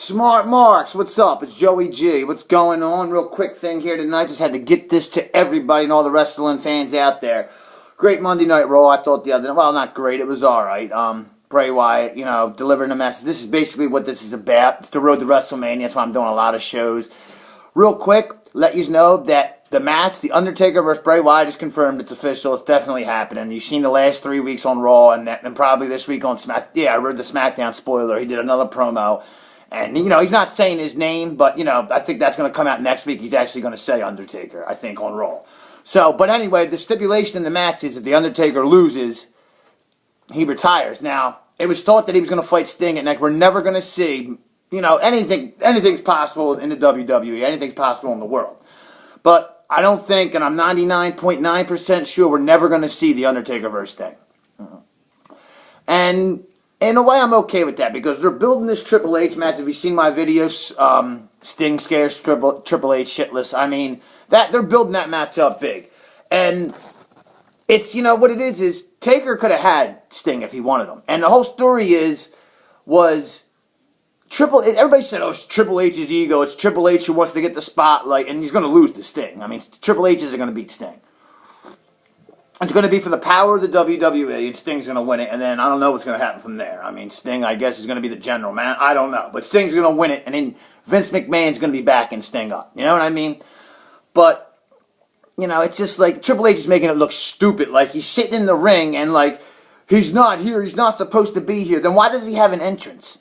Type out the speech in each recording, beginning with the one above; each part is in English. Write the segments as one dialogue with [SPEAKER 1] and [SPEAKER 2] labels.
[SPEAKER 1] Smart Marks, what's up? It's Joey G. What's going on? Real quick thing here tonight. Just had to get this to everybody and all the wrestling fans out there. Great Monday Night Raw, I thought the other night. Well, not great. It was alright. Bray Wyatt, delivering a message. This is basically what this is about. It's the road to WrestleMania. That's why I'm doing a lot of shows. Real quick, let you know that the match, The Undertaker versus Bray Wyatt, is confirmed. It's official. It's definitely happening. You've seen the last 3 weeks on Raw and probably this week on SmackDown. Yeah, I read the SmackDown spoiler. He did another promo. And, he's not saying his name, but, I think that's going to come out next week. He's actually going to say Undertaker, I think, on Raw. So, but anyway, the stipulation in the match is if The Undertaker loses, he retires. Now, it was thought that he was going to fight Sting at next. We're never going to see, anything's possible in the WWE. Anything's possible in the world. But I don't think, and I'm 99.9% sure, we're never going to see The Undertaker versus Sting. And in a way, I'm okay with that because they're building this Triple H match. If you've seen my videos, Sting scares Triple H shitless. I mean, they're building that match up big. And it's, what it is Taker could have had Sting if he wanted him. And the whole story was everybody said, oh, it's Triple H's ego. It's Triple H who wants to get the spotlight, and he's going to lose to Sting. I mean, Triple H isn't going to beat Sting. It's going to be for the power of the WWE, and Sting's going to win it, and then I don't know what's going to happen from there. I mean, Sting, I guess, is going to be the general man. I don't know. But Sting's going to win it, and then Vince McMahon's going to be backing Sting up. You know what I mean? But, it's just like Triple H is making it look stupid. Like, he's sitting in the ring, and, he's not here. He's not supposed to be here. Then why does he have an entrance?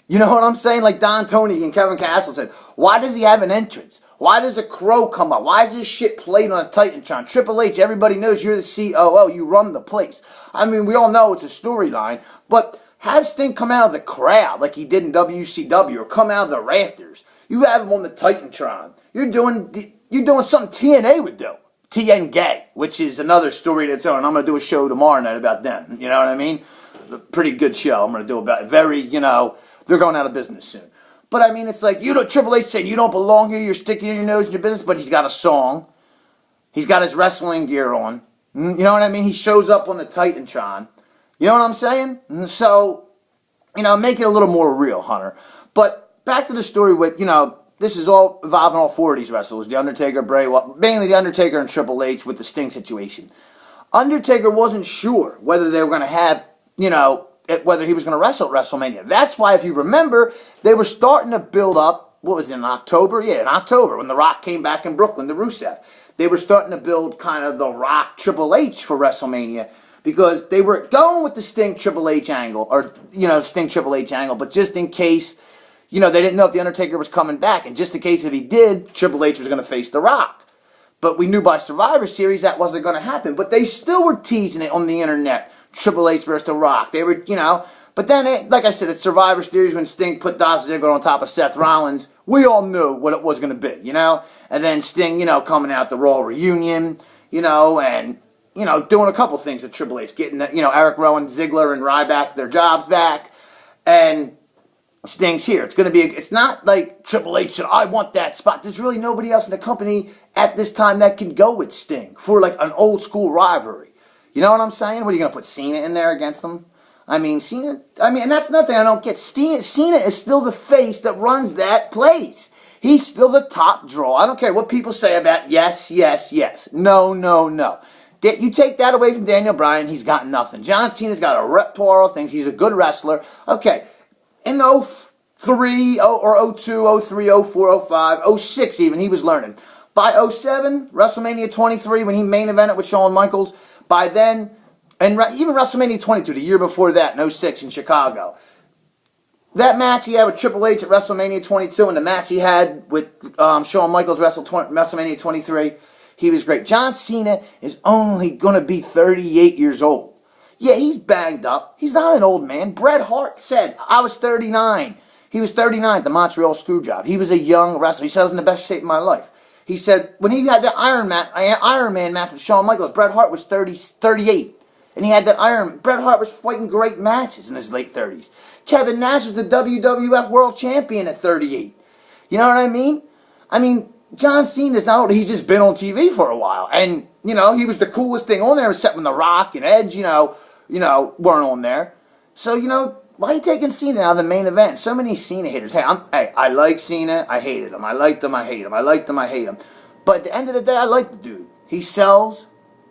[SPEAKER 1] You know what I'm saying? Like Don Tony and Kevin Castle said, why does he have an entrance? Why does a crow come up? Why is this shit played on a Titantron? Triple H, everybody knows you're the COO. You run the place. I mean, we all know it's a storyline, but have Sting come out of the crowd like he did in WCW or come out of the rafters. You have him on the Titantron. You're doing something TNA would do. TN Gay, which is another story that's on. I'm going to do a show tomorrow night about them. You know what I mean? A pretty good show I'm going to do about it. They're going out of business soon. But I mean, it's like, Triple H saying, you don't belong here, you're sticking your nose in your business, but he's got a song. He's got his wrestling gear on. You know what I mean? He shows up on the Titantron. You know what I'm saying? And so, make it a little more real, Hunter. But back to the story with, this is all involving all four of these wrestlers. The Undertaker, Bray Wyatt, mainly The Undertaker and Triple H with the Sting situation. Undertaker wasn't sure whether they were going to have, whether he was going to wrestle at WrestleMania. That's why, if you remember, they were starting to build up, what was it, in October? Yeah, in October, when The Rock came back in Brooklyn to Rusev. They were starting to build kind of The Rock Triple H for WrestleMania because they were going with the Sting Triple H angle, or, Sting Triple H angle, but just in case, they didn't know if The Undertaker was coming back, and just in case if he did, Triple H was going to face The Rock. But we knew by Survivor Series that wasn't going to happen, but they still were teasing it on the internet. Triple H versus The Rock. They were, but then, like I said, at Survivor Series when Sting put Dolph Ziggler on top of Seth Rollins, we all knew what it was going to be, And then Sting, coming out the Raw reunion, and, doing a couple things at Triple H, getting, Eric Rowan, Ziggler, and Ryback their jobs back, and Sting's here. It's not like Triple H said, I want that spot. There's really nobody else in the company at this time that can go with Sting for, an old school rivalry. You know what I'm saying? What, are you going to put Cena in there against them? And that's nothing I don't get. Cena is still the face that runs that place. He's still the top draw. I don't care what people say about yes. No. You take that away from Daniel Bryan, he's got nothing. John Cena's got a repertoire of things. He's a good wrestler. Okay, in 03, or 02, 03, 04, 05, 06 even, he was learning. By 07, WrestleMania 23, when he main evented with Shawn Michaels, by then, and even WrestleMania 22, the year before that, in 06 in Chicago, that match he had with Triple H at WrestleMania 22 and the match he had with Shawn Michaels WrestleMania 23, he was great. John Cena is only going to be 38 years old. Yeah, he's banged up. He's not an old man. Bret Hart said, I was 39. He was 39 at the Montreal Screwjob. He was a young wrestler. He said, I was in the best shape of my life. He said, when he had that Iron Man match with Shawn Michaels, Bret Hart was 38. And he had that Bret Hart was fighting great matches in his late 30s. Kevin Nash was the WWF World Champion at 38. You know what I mean? John Cena's not old. He's just been on TV for a while. And, he was the coolest thing on there, except when The Rock and Edge, weren't on there. So, why are you taking Cena out of the main event? So many Cena haters. Hey, I like Cena. I hated him. I liked him. I hate him. I liked him. I hate him. But at the end of the day, I like the dude. He sells.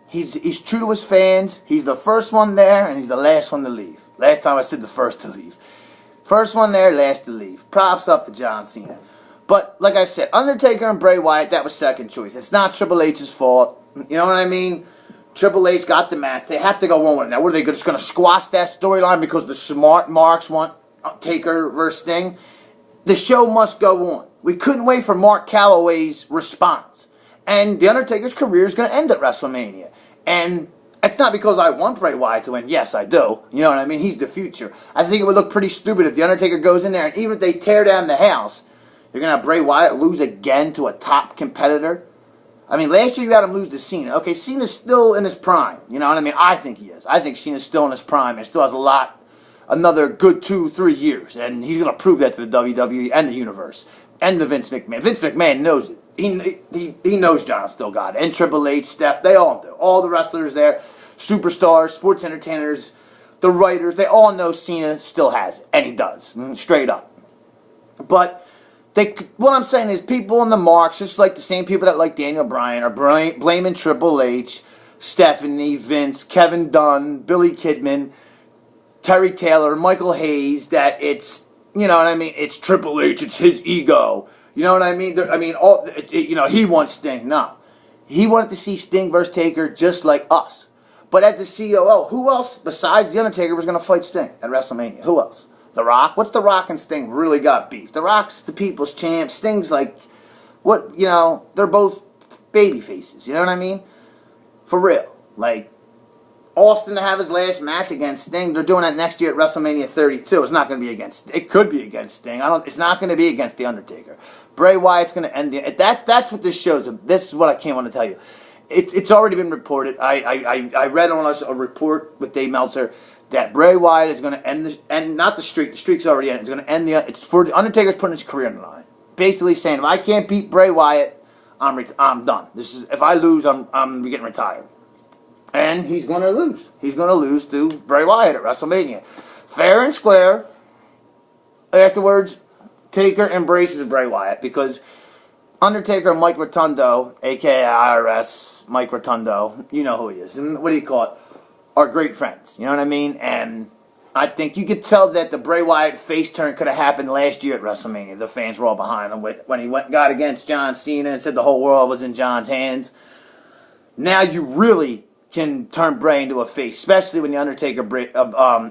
[SPEAKER 1] He's true to his fans. He's the first one there, and he's the last one to leave. Last time I said the first to leave. First one there, last to leave. Props up to John Cena. But, like I said, Undertaker and Bray Wyatt, that was second choice. It's not Triple H's fault. You know what I mean? Triple H got the match. They have to go on with it. Now, what are they just going to squash that storyline because the smart marks want Taker versus Sting? The show must go on. We couldn't wait for Mark Calloway's response. And The Undertaker's career is going to end at WrestleMania. And it's not because I want Bray Wyatt to win. Yes, I do. You know what I mean? He's the future. I think it would look pretty stupid if The Undertaker goes in there, and even if they tear down the house, you're going to have Bray Wyatt lose again to a top competitor. I mean, last year you had him lose to Cena. Okay, Cena's still in his prime. You know what I mean? I think he is. I think Cena's still in his prime and still has another good 2-3 years. And he's going to prove that to the WWE and the universe. And the Vince McMahon. Vince McMahon knows it. He knows John still got it. And Triple H, Steph, they all do. All the wrestlers there, superstars, sports entertainers, the writers, they all know Cena still has it. And he does. Straight up. But what I'm saying is people in the marks, just like the same people that like Daniel Bryan, are blaming Triple H, Stephanie, Vince, Kevin Dunn, Billy Kidman, Terry Taylor, Michael Hayes, that it's, you know what I mean, it's Triple H, it's his ego. You know what I mean? He wants Sting. No. He wanted to see Sting versus Taker just like us. But as the COO, who else besides The Undertaker was going to fight Sting at WrestleMania? Who else? The Rock? What's The Rock and Sting really got beef? The Rock's the people's champ. Sting's like, they're both baby faces. You know what I mean? For real. Like, Austin to have his last match against Sting. They're doing that next year at WrestleMania 32. It's not going to be against. It could be against Sting. It's not going to be against The Undertaker. Bray Wyatt's going to end that's what this shows. This is what I came on to tell you. It's already been reported. I read on a report with Dave Meltzer that Bray Wyatt is going to end not the streak. The streak's already ended. It's going to end it's for the Undertaker's putting his career on the line. Basically saying, if I can't beat Bray Wyatt, I'm done. If I lose, I'm getting retired. And he's going to lose. He's going to lose to Bray Wyatt at WrestleMania. Fair and square. Afterwards, Taker embraces Bray Wyatt because Undertaker and Mike Rotundo, a.k.a. IRS, Mike Rotundo, you know who he is. And what do you call it? Are great friends. You know what I mean? And I think you could tell that the Bray Wyatt face turn could have happened last year at WrestleMania. The fans were all behind him when he got against John Cena and said the whole world was in John's hands. Now you really can turn Bray into a face, especially when the Undertaker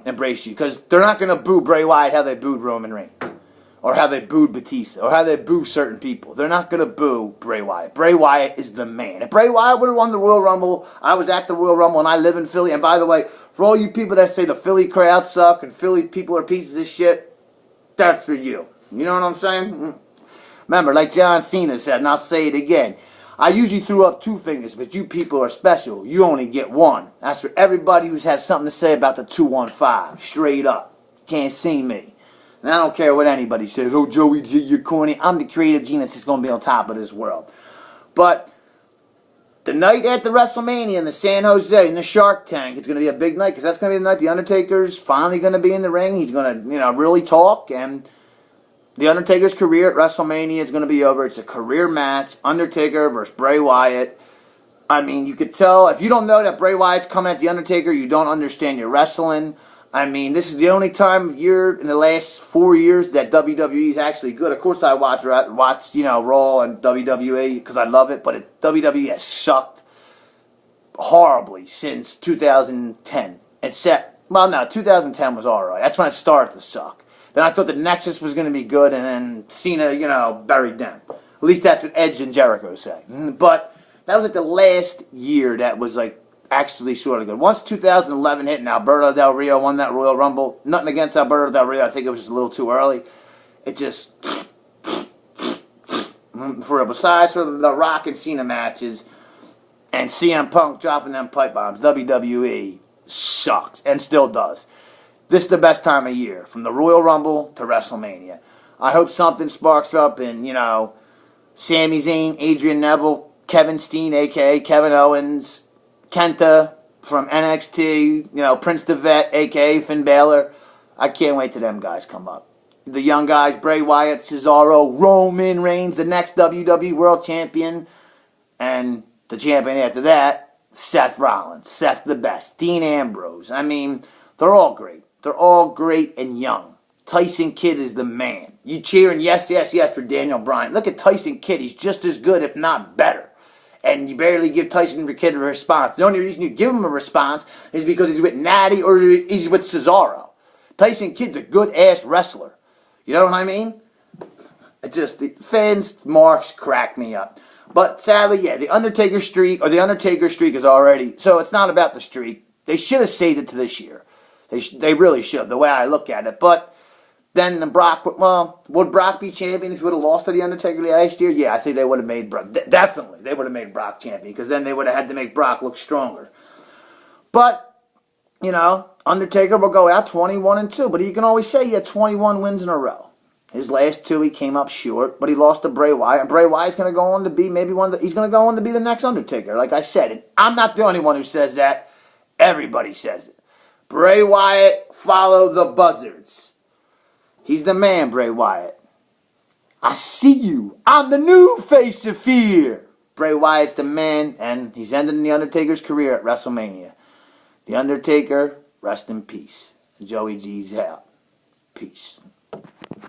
[SPEAKER 1] embrace you, because they're not going to boo Bray Wyatt how they booed Roman Reigns, or how they booed Batista, or how they boo certain people. They're not going to boo Bray Wyatt. Bray Wyatt is the man. If Bray Wyatt would have won the Royal Rumble, I was at the Royal Rumble and I live in Philly, and by the way, for all you people that say the Philly crowd suck and Philly people are pieces of shit, that's for you. You know what I'm saying? Remember, like John Cena said, and I'll say it again, I usually threw up 2 fingers, but you people are special. You only get 1. That's for everybody who's had something to say about the 215. Straight up. Can't see me. And I don't care what anybody says. Oh, Joey G, you're corny. I'm the creative genius that's going to be on top of this world. But the night after WrestleMania in the San Jose, in the Shark Tank, it's going to be a big night, because that's going to be the night The Undertaker's finally going to be in the ring. He's going to, really talk, and The Undertaker's career at WrestleMania is going to be over. It's a career match. Undertaker versus Bray Wyatt. I mean, you could tell, if you don't know that Bray Wyatt's coming at The Undertaker, you don't understand your wrestling. I mean, this is the only time of year in the last 4 years that WWE is actually good. Of course, I watch Raw and WWE because I love it, but WWE has sucked horribly since 2010. 2010 was alright. That's when it started to suck. Then I thought the Nexus was going to be good, and then Cena, buried them. At least that's what Edge and Jericho say. But that was like the last year that was like actually sort of good. Once 2011 hit and Alberto Del Rio won that Royal Rumble, nothing against Alberto Del Rio, I think it was just a little too early. It just, for real. Besides for the Rock and Cena matches and CM Punk dropping them pipe bombs, WWE sucks and still does. This is the best time of year, from the Royal Rumble to WrestleMania. I hope something sparks up in, Sami Zayn, Adrian Neville, Kevin Steen, a.k.a. Kevin Owens, Kenta from NXT, Prince Devitt, a.k.a. Finn Balor. I can't wait till them guys come up. The young guys, Bray Wyatt, Cesaro, Roman Reigns, the next WWE World Champion, and the champion after that, Seth Rollins, Seth the Best, Dean Ambrose. I mean, they're all great. They're all great and young. Tyson Kidd is the man. You cheering yes, yes, yes for Daniel Bryan. Look at Tyson Kidd. He's just as good, if not better. And you barely give Tyson Kidd a response. The only reason you give him a response is because he's with Natty or he's with Cesaro. Tyson Kidd's a good-ass wrestler. You know what I mean? It's just, the fans' marks crack me up. But sadly, yeah, the Undertaker streak is already, so it's not about the streak. They should have saved it to this year. They really should, the way I look at it. But then the Brock, well, would Brock be champion if he would have lost to the Undertaker last year? Yeah, I think they would have made Brock, definitely, they would have made Brock champion, because then they would have had to make Brock look stronger. But, you know, Undertaker will go out 21-2, but you can always say he had 21 wins in a row. His last two, he came up short, but he lost to Bray Wyatt. And Bray Wyatt's going to go on to be maybe he's going to go on to be the next Undertaker, like I said. And I'm not the only one who says that. Everybody says it. Bray Wyatt, follow the buzzards. He's the man, Bray Wyatt. I see you. I'm the new face of fear. Bray Wyatt's the man, and he's ending the Undertaker's career at WrestleMania. The Undertaker, rest in peace. Joey G's out. Peace.